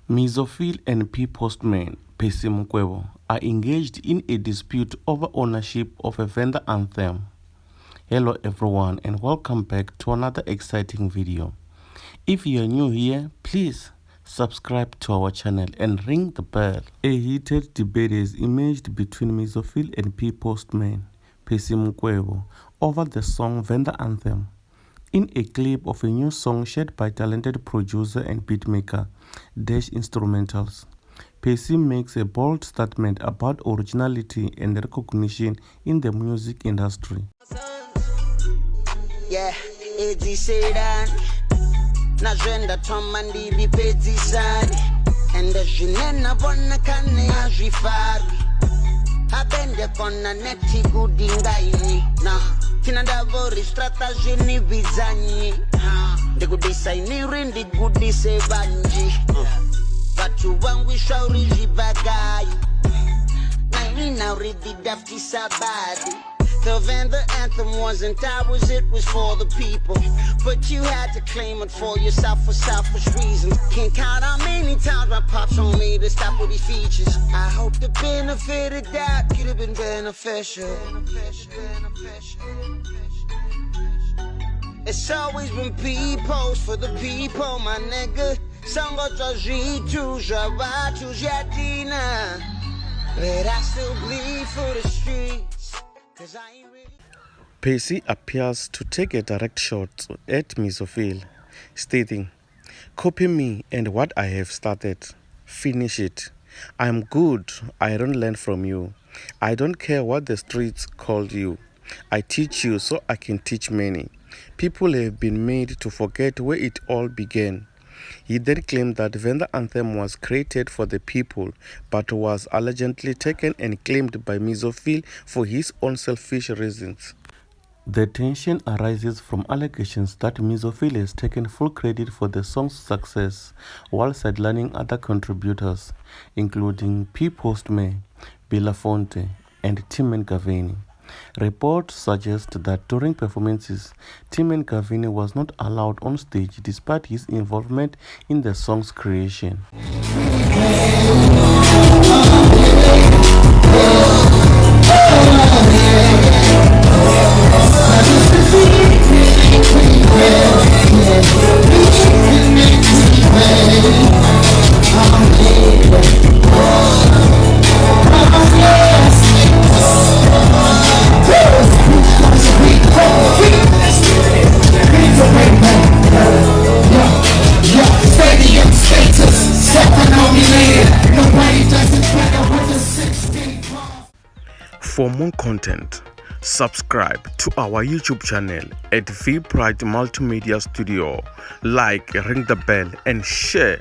Mizo and postman are engaged in a dispute over ownership of a Venda Anthem. Hello everyone and welcome back to another exciting video. If you are new here, please subscribe to our channel and ring the bell. A heated debate has emerged between Mizo and postman over the song Venda Anthem. In a clip of a new song shared by talented producer and beatmaker Dash Instrumentals, Pacey makes a bold statement about originality and recognition in the music industry. Yeah, nazvenda twamandiri pedzisani ende zvinena vona kane hazvifari abende kona neti kudingaini na tina ndavori strata zvinibvizanyi ndikudisainiri ndigudise vanji vatu vangu shauri zvibagai nainaurididaftisabadi. The Venda Anthem wasn't ours, it was for the people. But you had to claim it for yourself for selfish reasons. Can't count how many times my pops told me to stop with these features. I hope the benefit of that could have been beneficial. It's always been people's for the people, my nigga. Sango Tajitu, Javatu, Jatina. But I still bleed for the streets. Pacey appears to take a direct shot at Mizo, stating, "Copy me and what I have started. Finish it. I'm good. I don't learn from you. I don't care what the streets called you. I teach you so I can teach many. People have been made to forget where it all began." He then claimed that Venda Anthem was created for the people, but was allegedly taken and claimed by Mizo for his own selfish reasons. The tension arises from allegations that Mizo has taken full credit for the song's success, while sidelining other contributors, including Postman, Belafonte, and Tim Gavini. Reports suggest that during performances, Tim Gavini was not allowed on stage despite his involvement in the song's creation. For more content, subscribe to our YouTube channel at Pride Multimedia Studio, like, ring the bell and share.